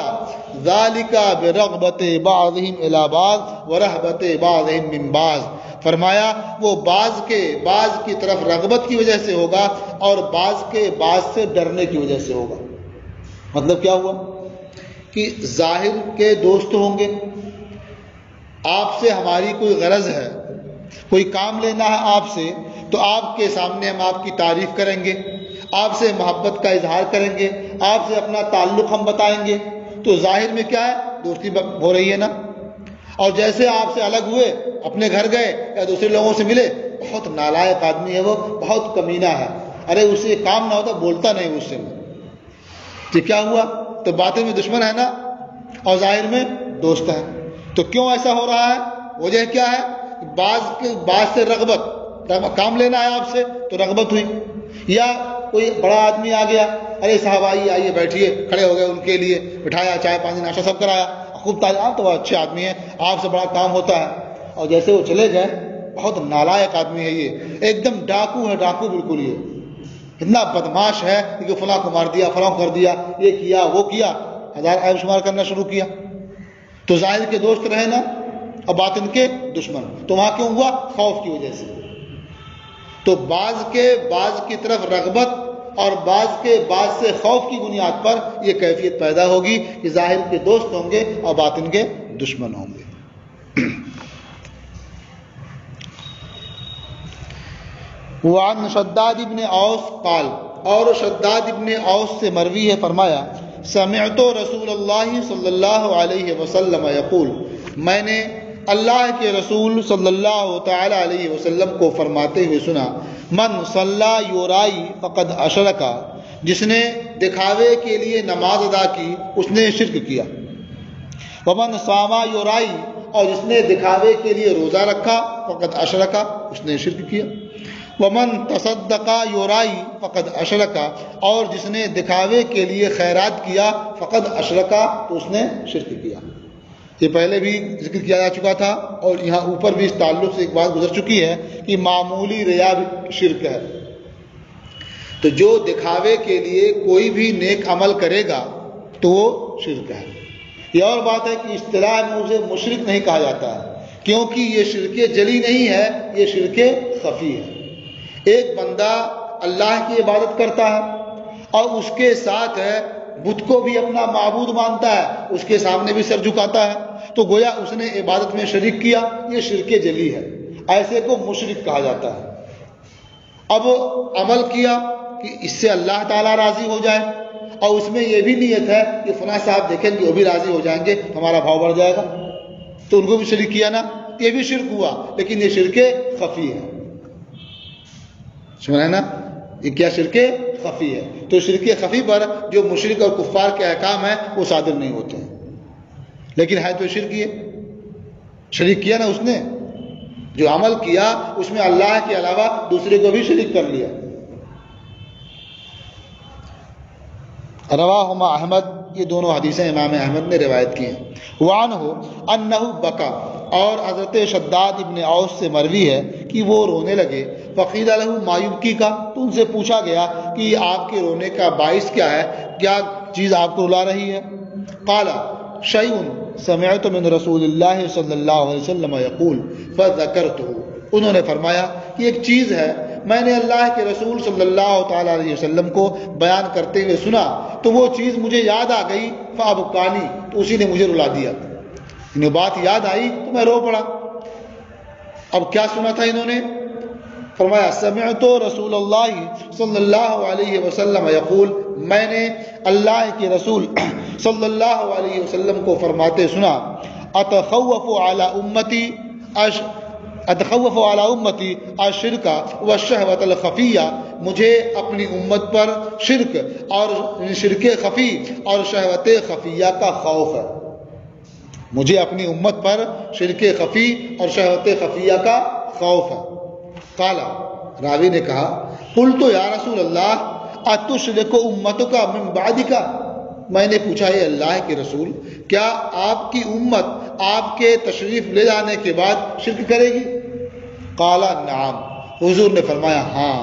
ذالک برغبت بعضهم الی بعض ورہبت بعضهم من بعض، فرمایا وہ بعض کی طرف رغبت کی وجہ سے ہوگا اور بعض کے بعض سے ڈرنے کی وجہ سے ہوگا۔ مطلب کیا ہوا کہ ظاہر کے دوست ہوں گے، آپ سے ہماری کوئی غرض ہے، کوئی کام لینا ہے آپ سے، تو آپ کے سامنے ہم آپ کی تعریف کریں گے، آپ سے محبت کا اظہار کریں گے، آپ سے اپنا تعلق ہم بتائیں گے، تو ظاہر میں کیا ہے؟ دوستی ہو رہی ہے نا۔ اور جیسے آپ سے الگ ہوئے، اپنے گھر گئے یا دوسرے لوگوں سے ملے، بہت نالائق آدمی ہے وہ، بہت کمینہ ہے، ارے اسے کام نہ ہوتا بولتا نہیں اس سے، تو کیا ہوا؟ تو باطن میں دشمن ہے نا اور ظاہر میں دوست ہے۔ تو کیوں ایسا ہو رہا ہے؟ وجہ کیا ہے؟ بعض سے رغبت، کام لینا ہے آپ سے تو رغبت ہوئی، یا کوئی بڑا آدمی آ گیا، ارے صاحب آئیے بیٹھیے، کھڑے ہو گئے ان کے لیے، بٹھایا، چائے پانی ناشتہ سب کرایا، خوب تعلیم، تو وہ اچھے آدمی ہیں، آپ سے بڑا کام ہوتا ہے، اور جیسے وہ چلے گئے، بہت نالائق آدمی ہے یہ، ایک دم ڈاکو ہے، ڈاکو بالکل، یہ اتنا بدماش ہے کہ فلاں کو مار دیا، فلاں کر دیا، یہ کیا وہ کیا، ہزار عیب شمار کرنا شروع کیا۔ تو ظاہر کے دوست رہے نا اور باطن کے دشمن، تو وہاں کیوں ہوا؟ خوف کی وجہ سے، تو بعض کی طرف رغبت اور بعض سے خوف کی بنیاد پر یہ کیفیت پیدا ہوگی کہ ظاہر کے دوست ہوں گے اور باطن کے دشمن ہوں گے۔ وعن شداد ابن اوس قال، اور شداد ابن اوس سے مروی ہے، فرمایا سمعت رسول اللہ صلی اللہ علیہ وسلم یقول، میں نے اللہ کے رسول صلی اللہ تعالی علیہ وسلم کو فرماتے ہوئے سنا، من صلی یورائی فقد اشرکا، جس نے دکھاوے کے لیے نماز ادا کی اس نے شرک کیا، ومن صاما یورائی، اور جس نے دکھاوے کے لیے روزہ رکھا فقد اشرکا، اس نے شرک کیا، ومن تصدقا یورائی فقد اشرکا، اور جس نے دکھاوے کے لیے خیرات کیا فقد اشرکا، تو اس نے شرک کیا۔ یہ پہلے بھی ذکر کیا جا چکا تھا اور یہاں اوپر بھی اس تعلق سے ایک بات گزر چکی ہے کہ معمولی ریا بھی شرک ہے۔ تو جو دکھاوے کے لیے کوئی بھی نیک عمل کرے گا تو وہ شرک ہے۔ یہ اور بات ہے کہ اصطلاح میں اسے مشرک نہیں کہا جاتا ہے، کیونکہ یہ شرک جلی نہیں ہے، یہ شرک خفی ہے۔ ایک بندہ اللہ کی عبادت کرتا ہے اور اس کے ساتھ بت کو بھی اپنا معبود مانتا ہے، اس کے سامنے بھی سر جھکاتا ہے، تو گویا اس نے عبادت میں شریک کیا، یہ شرک جلی ہے، ایسے کو مشرک کہا جاتا ہے۔ اب عمل کیا کہ اس سے اللہ تعالیٰ راضی ہو جائے، اور اس میں یہ بھی نیت ہے کہ فلاں صاحب دیکھیں گے وہ بھی راضی ہو جائیں گے، ہمارا بھاؤ بڑھ جائے گا، تو ان کو بھی شریک کیا نا، یہ بھی شرک ہوا، لیکن یہ شرک خفی ہے۔ سمجھ رہے نا، یہ کیا شرک خفی ہے؟ تو شرک خفی پر جو مشرک اور کفار کے احکام ہیں وہ صادر نہیں ہوتے ہیں، لیکن ہے تو شرک، یہ شریک کیا نا اس نے، جو عمل کیا اس میں اللہ کے علاوہ دوسرے کو بھی شریک کر لیا۔ رواہما احمد، یہ دونوں حدیثیں امام احمد نے روایت کی ہیں۔ وعنہ انہ بکا، اور حضرت شداد ابن اوس سے مروی ہے کہ وہ رونے لگے، فقیل لہ ما یبکی کا، تو ان سے پوچھا گیا کہ آپ کے رونے کا باعث کیا ہے، کیا چیز آپ کو رلا رہی ہے؟ قال شیء سمعت من رسول اللہ صلی اللہ علیہ وسلم یقول فذکرتہ، انہوں نے فرمایا کہ ایک چیز ہے میں نے اللہ کے رسول صلی اللہ تعالی علیہ وسلم کو بیان کرتے ہوئے سنا، تو وہ چیز مجھے یاد آ گئی، فابکانی، تو اسی نے مجھے رلا دیا، انہیں بات یاد آئی تو میں رو پڑا۔ اب کیا سنا تھا انہوں نے؟ فرمایا سمعت رسول اللہ صلی اللہ علیہ وسلم یقول، میں نے اللہ کے رسول صلی اللہ علیہ وسلم کو فرماتے سنا، اتخوف علی امتی الشرک والشہوۃ الخفیہ، مجھے اپنی امت پر شرک اور شرک خفی اور شہوت خفیہ کا خوف ہے، مجھے اپنی امت پر شرک خفی اور شہوت خفیہ کا خوف ہے۔ قال، راوی نے کہا، قلت یا رسول اللہ اتشرک امتک من بعدک، میں نے پوچھا اے اللہ کے رسول، کیا آپ کی امت آپ کے تشریف لے جانے کے بعد شرک کرے گی؟ قال نعم، حضور نے فرمایا ہاں،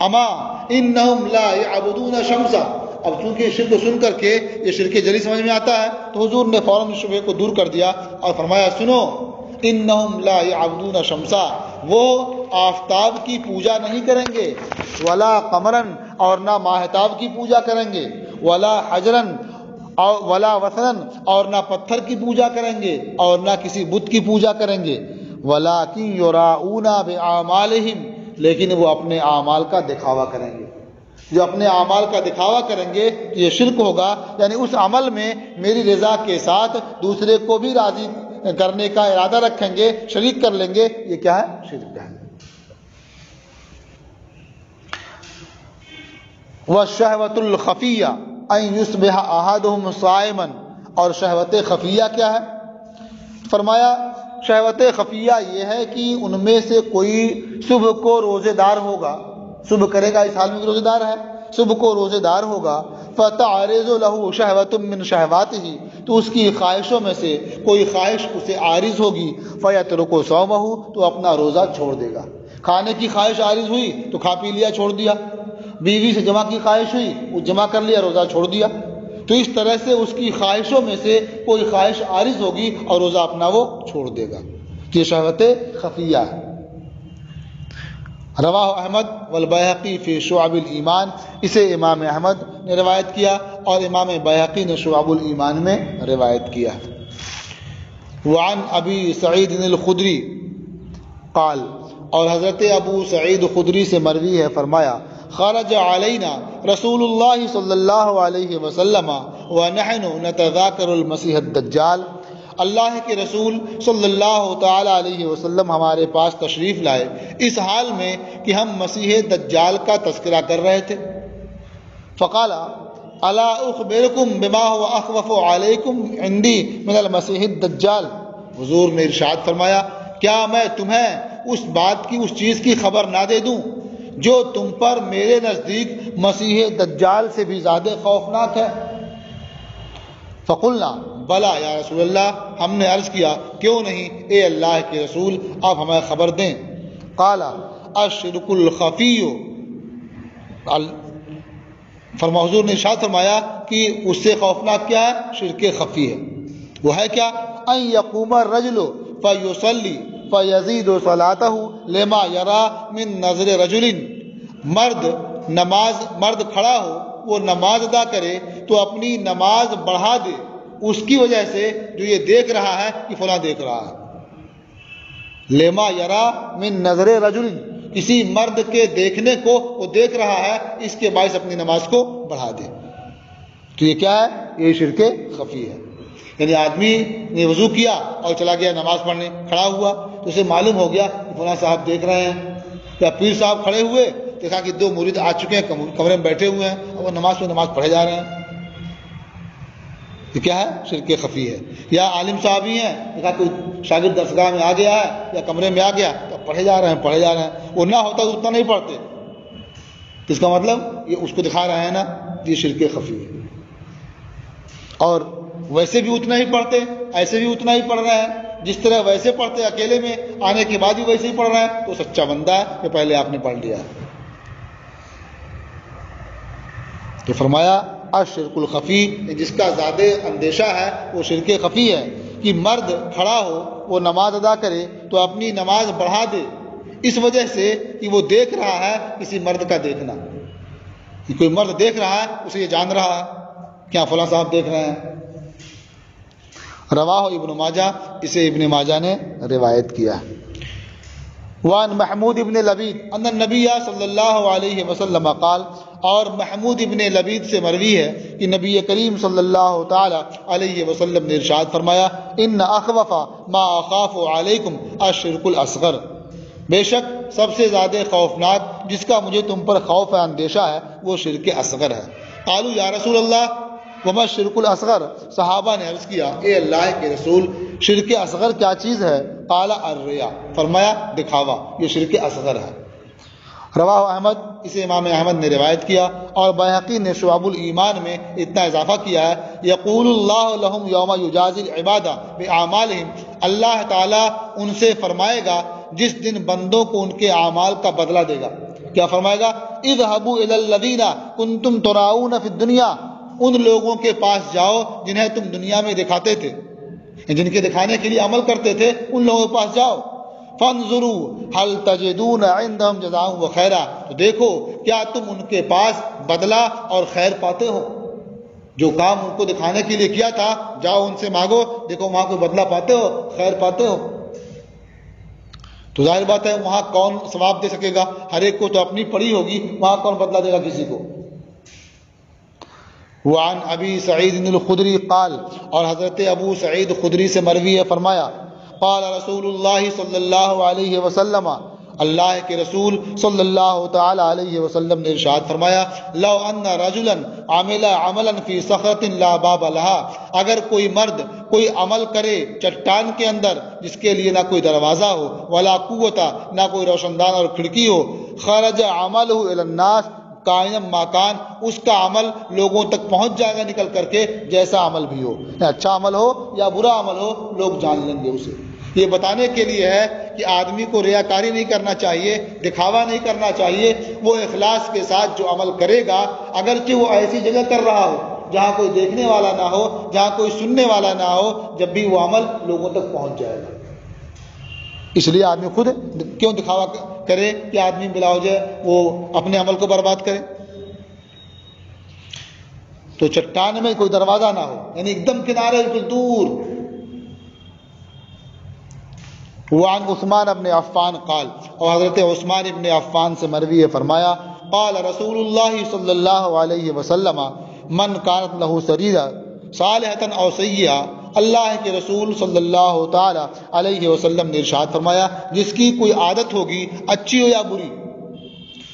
اما انہم لا یعبدون شمسا، اب چونکہ شرک سن کر کے یہ شرک جلی سمجھ میں آتا ہے تو حضور نے فوراً شبہ کو دور کر دیا اور فرمایا سنو، انہم لا یعبدون شمسا، وہ آفتاب کی پوجا نہیں کریں گے، ولا قمرن، اور نہ ماہتاب کی پوجا کریں گے، ولا حجرن ولا وثنن، اور نہ پتھر کی پوجا کریں گے اور نہ کسی بت کی پوجا کریں گے، ولیکن یراؤون بأعمالہم، لیکن وہ اپنے اعمال کا دکھاوا کریں گے، جو اپنے اعمال کا دکھاوا کریں گے یہ شرک ہوگا، یعنی اس عمل میں میری رضا کے ساتھ دوسرے کو بھی راضی کرنے کا ارادہ رکھیں گے، شریک کر لیں گے، یہ کیا ہے؟ شرک ہے۔ والشہوۃ الخفیہ ان یصبح احدہم صائما، اور شہوت خفیہ کیا ہے؟ فرمایا شہوت خفیہ یہ ہے کہ ان میں سے کوئی صبح کو روزے دار ہوگا، صبح کرے گا اس حال میں کہ روزے دار ہے، صبح کو روزے دار ہوگا، فتعرض له شہوۃ من شہواتہ، تو اس کی خواہشوں میں سے کوئی خواہش اسے عارض ہوگی، فیترک صومہ، تو اپنا روزہ چھوڑ دے گا۔ کھانے کی خواہش عارض ہوئی تو کھا پی لیا، چھوڑ دیا، بیوی سے جمع کی خواہش ہوئی وہ جمع کر لیا، روزہ چھوڑ دیا، تو اس طرح سے اس کی خواہشوں میں سے کوئی خواہش عارض ہوگی اور روزہ اپنا وہ چھوڑ دے گا، یہ شہوت خفیہ ہے۔ رواہ احمد والبیہقی فی شعب الایمان، اسے امام احمد نے روایت کیا اور امام بیہقی نے شعب الایمان میں روایت کیا۔ وعن ابی سعید الخدری قال، اور حضرت ابو سعید خدری سے مروی ہے، فرمایا خرج علینا رسول اللہ صلی اللہ علیہ وسلم ونحن نتذاکر المسیح الدجال، اللہ کے رسول صلی اللہ تعالی علیہ وسلم ہمارے پاس تشریف لائے اس حال میں کہ ہم مسیح دجال کا تذکرہ کر رہے تھے۔ فقال الا اخبرکم بما هو اخوف علیکم عندی من المسیح الدجال، حضور نے ارشاد فرمایا کیا میں تمہیں اس بات کی، اس چیز کی خبر نہ دے دوں جو تم پر میرے نزدیک مسیح دجال سے بھی زیادہ خوفناک ہے؟ فقلنا بلا یا رسول اللہ، ہم نے عرض کیا کیوں نہیں اے اللہ کے رسول، آپ ہمیں خبر دیں۔ قال الشرک الخفی، حضور نے ارشاد فرمایا کہ اس سے خوفناک کیا ہے؟ شرک خفی ہے۔ وہ ہے کیا؟ ان یقوم الرجل فیصلی فیزید صلاتہ لما یرا من نظر رجل، مرد کھڑا ہو، وہ نماز ادا کرے تو اپنی نماز بڑھا دے اس کی وجہ سے جو یہ دیکھ رہا ہے کہ فلاں دیکھ رہا ہے۔ لما یرا من نظر رجل، کسی مرد کے دیکھنے کو وہ دیکھ رہا ہے، اس کے باعث اپنی نماز کو بڑھا دے، تو یہ کیا ہے؟ یہ شرک خفی ہے۔ یعنی آدمی نے وضو کیا اور چلا گیا نماز پڑھنے، کھڑا ہوا تو اسے معلوم ہو گیا کہ فلاں صاحب دیکھ رہے ہیں، یا پیر صاحب کھڑے ہوئے، دیکھا کہ دو مرید آ چکے ہیں، کمرے میں بیٹھے ہوئے ہیں اور وہ نماز پڑھے جا رہے ہیں، یہ کیا ہے؟ شرک خفی ہے۔ یا عالم صاحب ہی ہیں، دیکھا کوئی شاگرد درسگاہ میں آ گیا ہے یا کمرے میں آ گیا تو پڑھے جا رہے ہیں، وہ نہ ہوتا تو اتنا نہیں پڑھتے، تو اس کا مطلب یہ اس کو دکھا رہے ہیں نا، یہ شرک خفی ہے۔ اور ویسے بھی اتنا ہی پڑھتے، ایسے بھی اتنا ہی پڑھ رہے ہیں، جس طرح ویسے پڑھتے اکیلے میں، آنے کے بعد بھی ویسے ہی پڑھ رہے ہیں، تو سچا بندہ ہے کہ پہلے آپ نے پڑھ لیا ہے۔ تو فرمایا الشرک الخفی، جس کا زیادہ اندیشہ ہے وہ شرک خفی ہے، کہ مرد کھڑا ہو، وہ نماز ادا کرے تو اپنی نماز بڑھا دے اس وجہ سے کہ وہ دیکھ رہا ہے کسی مرد کا دیکھنا، کہ کوئی مرد دیکھ رہا ہے، اسے یہ جان رہا ہے کیا فلاں صاحب دیکھ رہے ہیں۔ رواہ ابن ماجہ، اسے ابن ماجہ نے روایت کیا۔ وعن محمود ابن لبید ان النبی صلی اللہ علیہ وسلم قال، اور محمود ابن لبید سے مروی ہے کہ نبی کریم صلی اللہ تعالی علیہ وسلم نے ارشاد فرمایا ان اخوف ما اخاف علیکم الشرک الاصغر، بے شک سب سے زیادہ خوفناک جس کا مجھے تم پر خوف ہے، اندیشہ ہے، وہ شرک اصغر ہے۔ قالوا یا رسول اللہ وما الشرک الاصغر، صحابہ نے عرض کیا اے اللہ کے رسول شرک اصغر کیا چیز ہے؟ قال الریا، فرمایا دکھاوا، یہ شرک اصغر ہے۔ رواہ احمد، اسے امام احمد نے روایت کیا، اور بیہقی نے شعب الایمان میں اتنا اضافہ کیا ہے یقول اللہ لہم یوم یجازی العباد باعمالہم، اللہ تعالیٰ ان سے فرمائے گا جس دن بندوں کو ان کے اعمال کا بدلہ دے گا۔ کیا فرمائے گا؟ اذهبوا الی الذین کنتم تراؤون فی الدنیا، ان لوگوں کے پاس جاؤ جنہیں تم دنیا میں دکھاتے تھے، جن کے دکھانے کے لیے عمل کرتے تھے، ان لوگوں کے پاس جاؤ۔ فانظروا هل تجدون عندهم جزاء وخیرا، تو دیکھو کیا تم ان کے پاس بدلہ اور خیر پاتے ہو، جو کام ان کو دکھانے کے لیے کیا تھا جاؤ ان سے مانگو، دیکھو وہاں کوئی بدلہ پاتے ہو، خیر پاتے ہو۔ تو ظاہر بات ہے وہاں کون ثواب دے سکے گا؟ ہر ایک کو تو اپنی پڑی ہوگی، وہاں کون بدلہ دے گا کسی کو؟ وعن ابی سعید الخدری قال، اور حضرت ابو سعید خدری سے مروی ہے، فرمایا قال رسول اللہ صلی اللہ علیہ وسلم، اللہ کے رسول صلی اللہ تعالی علیہ وسلم نے ارشاد فرمایا لو ان رجلا عمل عملا فی صخرۃ لا باب لها، اگر کوئی مرد کوئی عمل کرے چٹان کے اندر جس کے لیے نہ کوئی دروازہ ہو، ولا قوت، نہ کوئی روشن دان اور کھڑکی ہو، خرج عملہ الی الناس کائن ماکان، اس کا عمل لوگوں تک پہنچ جائے گا نکل کر کے، جیسا عمل بھی ہو، اچھا عمل ہو یا برا عمل ہو، لوگ جان لیں گے اسے۔ یہ بتانے کے لیے ہے کہ آدمی کو ریاکاری نہیں کرنا چاہیے، دکھاوا نہیں کرنا چاہیے، وہ اخلاص کے ساتھ جو عمل کرے گا، اگرچہ وہ ایسی جگہ کر رہا ہو جہاں کوئی دیکھنے والا نہ ہو، جہاں کوئی سننے والا نہ ہو، جب بھی وہ عمل لوگوں تک پہنچ جائے گا۔ اس لیے آدمی خود کیوں دکھاوا کرے کہ آدمی بلا ہو جائے وہ اپنے عمل کو برباد کرے؟ تو چٹان میں کوئی دروازہ نہ ہو، یعنی ایک دم کنارے بالکل دور. وعن عثمان ابن عفان قال، اور حضرت عثمان ابن عفان سے مروی ہے، فرمایا قال رسول اللہ صلی اللہ علیہ وسلم من کانت لہ سریرہ صالحۃ او سیئہ، اللہ کے رسول صلی اللہ تعالی علیہ وسلم نے ارشاد فرمایا جس کی کوئی عادت ہوگی اچھی ہو یا بری،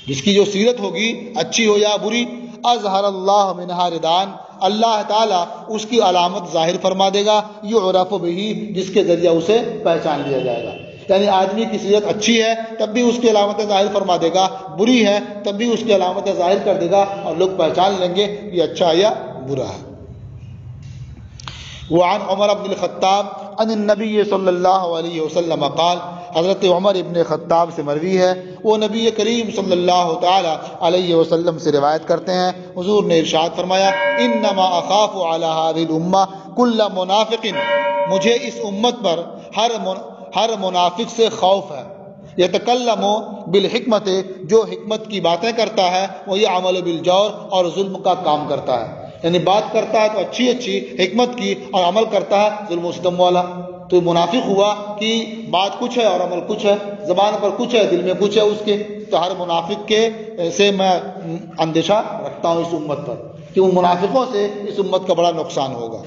جس کی جو سیرت ہوگی اچھی ہو یا بری، اظہر اللہ منہا ردان، اللہ تعالیٰ اس کی علامت ظاہر فرما دے گا، یعرف بہی، جس کے ذریعہ اسے پہچان لیا جائے گا. یعنی آدمی کی سیرت اچھی ہے تب بھی اس کی علامتیں ظاہر فرما دے گا، بری ہے تب بھی اس کی علامتیں ظاہر کر دے گا، اور لوگ پہچان لیں گے کہ اچھا یا برا ہے. وعن عمر بن الخطاب عن النبی صلی اللہ علیہ وسلم قال، حضرت عمر ابن خطاب سے مروی ہے، وہ نبی کریم صلی اللہ تعالی علیہ وسلم سے روایت کرتے ہیں، حضور نے ارشاد فرمایا انما اخاف علی هذه الامہ کل منافق، مجھے اس امت پر ہر منافق سے خوف ہے، یتکلم بالحکمت، جو حکمت کی باتیں کرتا ہے، وہ یہ عمل بالجور، اور ظلم کا کام کرتا ہے. یعنی بات کرتا ہے تو اچھی حکمت کی، اور عمل کرتا ہے ظلم و ستم والا. تو منافق ہوا کہ بات کچھ ہے اور عمل کچھ ہے، زبان پر کچھ ہے دل میں کچھ ہے اس کے. تو ہر منافق کے سے میں اندیشہ رکھتا ہوں اس امت پر کہ ان منافقوں سے اس امت کا بڑا نقصان ہوگا.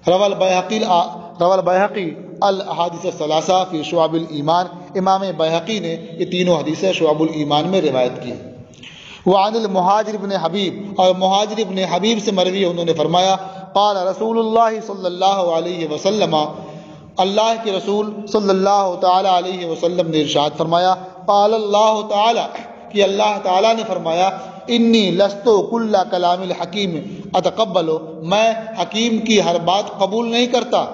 روى البيهقي الاحاديث الثلاثہ فی شعب الایمان، امام بیہقی نے یہ تینوں حدیثیں شعب الایمان میں روایت کی. وعن المہاجر بن حبیب، اور مہاجر ابن حبیب سے مروی ہے، انہوں نے فرمایا قال رسول اللہ صلی اللہ علیہ وسلم، اللہ کے رسول صلی اللہ تعالی علیہ وسلم نے ارشاد فرمایا قال اللہ تعالی، کہ اللہ تعالی نے فرمایا انی لست کل کلام الحکیم اتقبل، میں حکیم کی ہر بات قبول نہیں کرتا،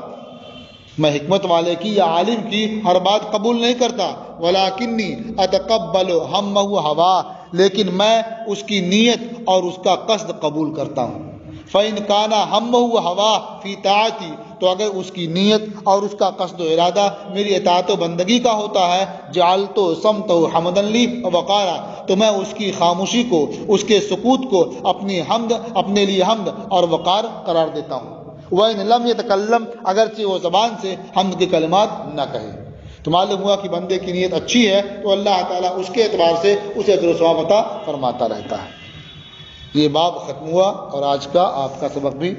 میں حکمت والے کی یا عالم کی ہر بات قبول نہیں کرتا، ولیکنی اتقبل ہمہ ہوا، لیکن میں اس کی نیت اور اس کا قصد قبول کرتا ہوں. فَإِنْ كَانَ هَمَّهُ هَوَا فِي طَاعَتِي، تو اگر اس کی نیت اور اس کا قصد و ارادہ میری اطاعت و بندگی کا ہوتا ہے، جعلت صمتہ حمدا لی وقارا، تو میں اس کی خاموشی کو، اس کے سکوت کو اپنے لیے حمد اور وقار قرار دیتا ہوں. وَإِنْ لَمْ يَتَكَلَّمْ، اگرچہ وہ زبان سے حمد کے کلمات نہ کہے. تو معلوم ہوا کہ بندے کی نیت اچھی ہے تو اللہ تعالیٰ اس کے اعتبار سے اسے اجر و ثواب عطا فرماتا رہتا ہے. یہ باب ختم ہوا اور آج کا آپ کا سبق بھی